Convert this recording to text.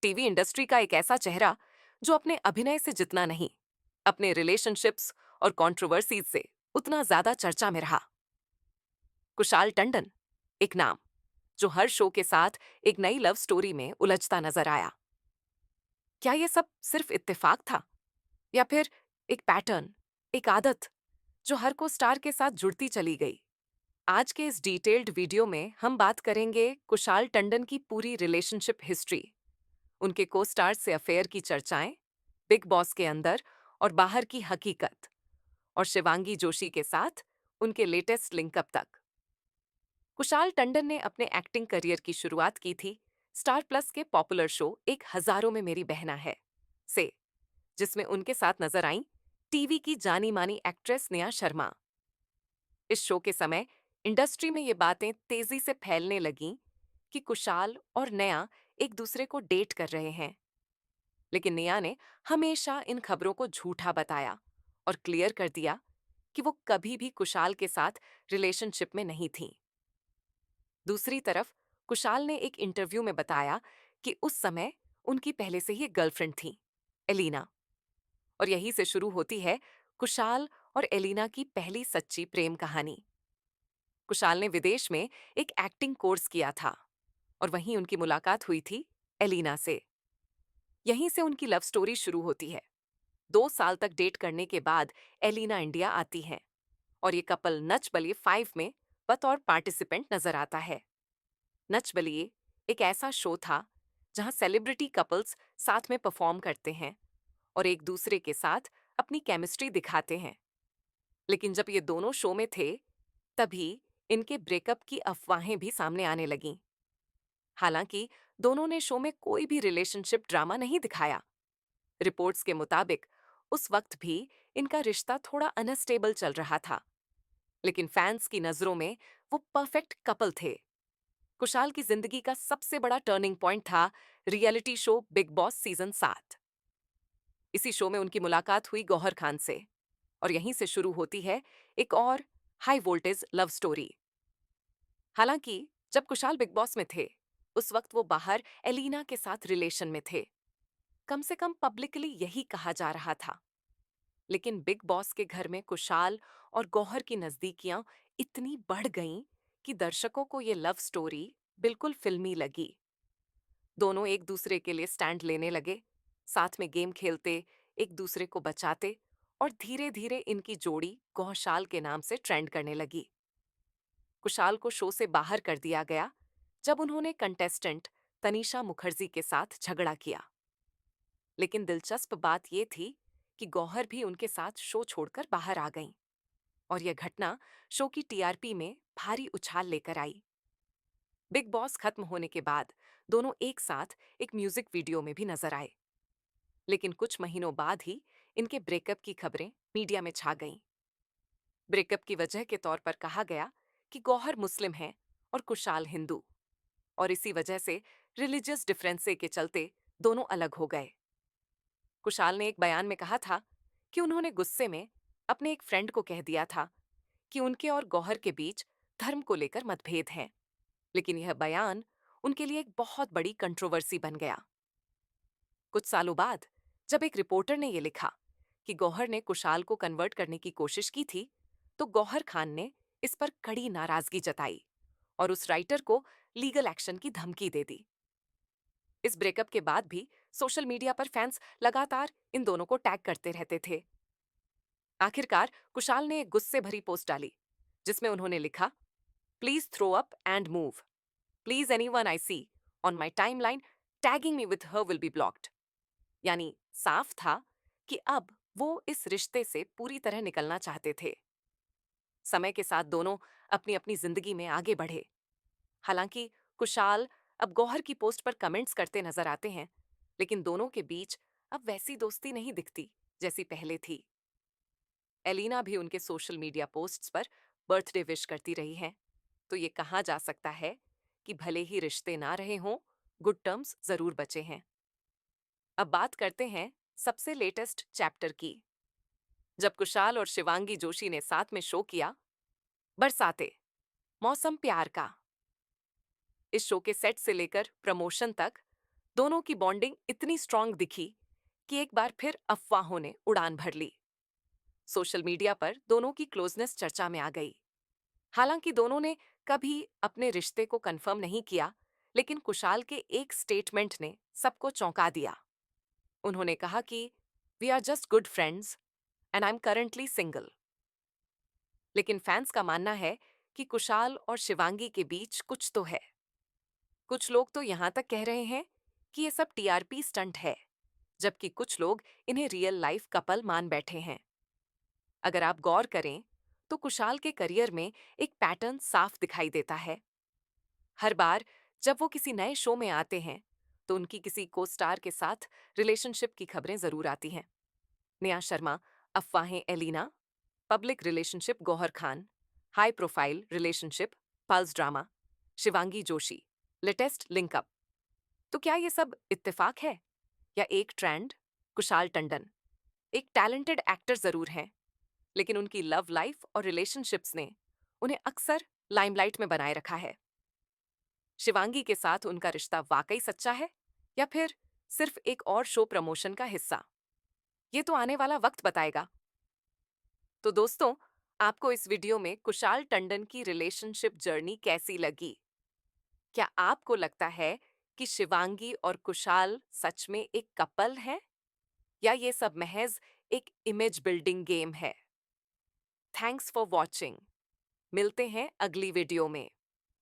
TV industry का एक ऐसा चेहरा जो अपने अभिनय से जितना नहीं, अपने रिलेशनशिप्स और कंट्रोवर्सीज से उतना ज्यादा चर्चा में रहा। कुशाल टंडन, एक नाम जो हर शो के साथ एक नई लव स्टोरी में उलझता नजर आया। क्या ये सब सिर्फ इत्तेफाक था, या फिर एक पैटर्न, एक आदत जो हर को स्टार के साथ जुड़ती चली गई? आज के इस डिटेल्ड वीडियो में हम बात करेंगे कुशाल टंडन की पूरी रिलेशनशिप हिस्ट्री, उनके को स्टार से अफेयर की चर्चाएं, बिग बॉस के अंदर और बाहर की हकीकत, और शिवांगी जोशी के साथ उनके लेटेस्ट लिंकअप तक। कुशाल टंडन ने अपने एक्टिंग करियर की शुरुआत की थी स्टार प्लस के पॉपुलर शो एक हजारों में मेरी बहना है से, जिसमें उनके साथ नजर आई टीवी की जानी मानी एक्ट्रेस नेहा शर्मा। इस शो के समय इंडस्ट्री में ये बातें तेजी से फैलने लगीं कि कुशाल और नेहा एक दूसरे को डेट कर रहे हैं। लेकिन नेहा ने हमेशा इन खबरों को झूठा बताया और क्लियर कर दिया कि वो कभी भी कुशाल के साथ रिलेशनशिप में नहीं थी। दूसरी तरफ कुशाल ने एक इंटरव्यू में बताया कि उस समय उनकी पहले से ही एक गर्लफ्रेंड थी, एलिना, और यहीं से शुरू होती है कुशाल और एलिना की पहली सच्ची प्रेम कहानी। कुशाल ने विदेश में एक एक्टिंग कोर्स किया था और वहीं उनकी मुलाकात हुई थी एलिना से। यहीं से उनकी लव स्टोरी शुरू होती है। 2 साल तक डेट करने के बाद एलिना इंडिया आती हैं और ये कपल नच बलिए 5 में बतौर पार्टिसिपेंट नजर आता है। नच बलिए एक ऐसा शो था जहां सेलिब्रिटी कपल्स साथ में परफॉर्म करते हैं और एक दूसरे के साथ अपनी केमिस्ट्री दिखाते हैं। लेकिन जब ये दोनों शो में थे, तभी इनके ब्रेकअप की अफवाहें भी सामने आने लगीं। हालांकि दोनों ने शो में कोई भी रिलेशनशिप ड्रामा नहीं दिखाया। रिपोर्ट्स के मुताबिक उस वक्त भी इनका रिश्ता थोड़ा अनस्टेबल चल रहा था, लेकिन फैंस की नजरों में वो परफेक्ट कपल थे। कुशाल की जिंदगी का सबसे बड़ा टर्निंग पॉइंट था reality show big boss season 7। इसी शो में उनकी मुलाकात हुई गौहर खान से और यहीं से शुरू होती है एक और हाई वोल्टेज लव स्टोरी। हालांकि जब कुशाल बिग बॉस में थे, उस वक्त वो बाहर एलिना के साथ रिलेशन में थे। कम से कम पब्लिकली यही कहा जा रहा था। लेकिन बिग बॉस के घर में कुशाल और गौहर की नजदीकियां इतनी बढ़ गईं कि दर्शकों को ये लव स्टोरी बिल्कुल फिल्मी लगी। दोनों एक दूसरे के लिए स्टैंड लेने लगे, साथ में गेम खेलते, एक दूसरे को बचाते, और धीरे धीरे इनकी जोड़ी गौशाल के नाम से ट्रेंड करने लगी। कुशाल को शो से बाहर कर दिया गया जब उन्होंने कंटेस्टेंट तनीषा मुखर्जी के साथ झगड़ा किया। लेकिन दिलचस्प बात यह थी कि गौहर भी उनके साथ शो छोड़कर बाहर आ गईं और यह घटना शो की टीआरपी में भारी उछाल लेकर आई। बिग बॉस खत्म होने के बाद दोनों एक साथ एक म्यूजिक वीडियो में भी नजर आए। लेकिन कुछ महीनों बाद ही इनके ब्रेकअप की खबरें मीडिया में छा गईं। ब्रेकअप की वजह के तौर पर कहा गया कि गौहर मुस्लिम है और कुशाल हिंदू, और इसी वजह से रिलीजियस डिफरेंसे के चलते दोनों अलग हो गए। कुशाल ने एक बयान में कहा था कि उन्होंने गुस्से में अपने एक फ्रेंड को कह दिया था कि उनके और गौहर के बीच धर्म को लेकर मतभेद हैं। लेकिन यह बयान उनके लिए एक बहुत बड़ी कंट्रोवर्सी बन गया। कुछ सालों बाद जब एक रिपोर्टर ने यह लिखा कि गौहर ने कुशाल को कन्वर्ट करने की कोशिश की थी, तो गौहर खान ने इस पर कड़ी नाराजगी जताई और उस राइटर को लीगल एक्शन की धमकी दे दी। इस ब्रेकअप के बाद भी सोशल मीडिया पर फैंस लगातार इन दोनों को टैग करते रहते थे। आखिरकार कुशाल ने एक गुस्से भरी पोस्ट डाली जिसमें उन्होंने लिखा, please throw up and move, please anyone I see on my timeline tagging me with her will be blocked. यानी साफ था कि अब वो इस रिश्ते से पूरी तरह निकलना चाहते थे। समय के साथ दोनों अपनी अपनी जिंदगी में आगे बढ़े। हालांकि कुशाल अब गौहर की पोस्ट पर कमेंट्स करते नजर आते हैं, लेकिन दोनों के बीच अब वैसी दोस्ती नहीं दिखती जैसी पहले थी। एलिना भी उनके सोशल मीडिया पोस्ट्स पर बर्थडे विश करती रही हैं, तो ये कहा जा सकता है कि भले ही रिश्ते ना रहे हों, गुड टर्म्स जरूर बचे हैं। अब बात करते हैं सबसे लेटेस्ट चैप्टर की। जब कुशाल और शिवांगी जोशी ने साथ में शो किया बरसाते, मौसम प्यार का, इस शो के सेट से लेकर प्रमोशन तक दोनों की बॉन्डिंग इतनी स्ट्रांग दिखी कि एक बार फिर अफवाहों ने उड़ान भर ली। सोशल मीडिया पर दोनों की क्लोजनेस चर्चा में आ गई। हालांकि दोनों ने कभी अपने रिश्ते को कंफर्म नहीं किया, लेकिन कुशाल के एक स्टेटमेंट ने सबको चौंका दिया। उन्होंने कहा कि we are just good friends and I am currently single. लेकिन फैंस का मानना है कि कुशाल और शिवांगी के बीच कुछ तो है। कुछ लोग तो यहां तक कह रहे हैं कि ये सब टीआरपी स्टंट है, जबकि कुछ लोग इन्हें रियल लाइफ कपल मान बैठे हैं। अगर आप गौर करें तो कुशाल के करियर में एक पैटर्न साफ दिखाई देता है। हर बार जब वो किसी नए शो में आते हैं तो उनकी किसी को स्टार के साथ रिलेशनशिप की खबरें जरूर आती हैं। नेहा शर्मा, अफवाहें Elina, public relationship Gauhar Khan, high profile relationship plus drama, Shivangi Joshi, latest linkup. तो क्या ये सब इत्तेफाक है या एक ट्रेंड? कुशाल टंडन एक टैलेंटेड एक्टर जरूर हैं, लेकिन उनकी लव लाइफ और रिलेशनशिप्स ने उन्हें अक्सर लाइमलाइट में बनाए रखा है। शिवांगी के साथ उनका रिश्ता वाकई सच्चा है या फिर सिर्फ एक और शो प्रमोशन का हिस्सा? ये तो आने वाला वक्त बताएगा। तो दोस्तों, आपको इस वीडियो में कुशाल टंडन की रिलेशनशिप जर्नी कैसी लगी? क्या आपको लगता है कि शिवांगी और कुशाल सच में एक कपल है या ये सब महज एक इमेज बिल्डिंग गेम है? Thanks for watching. मिलते हैं अगली वीडियो में।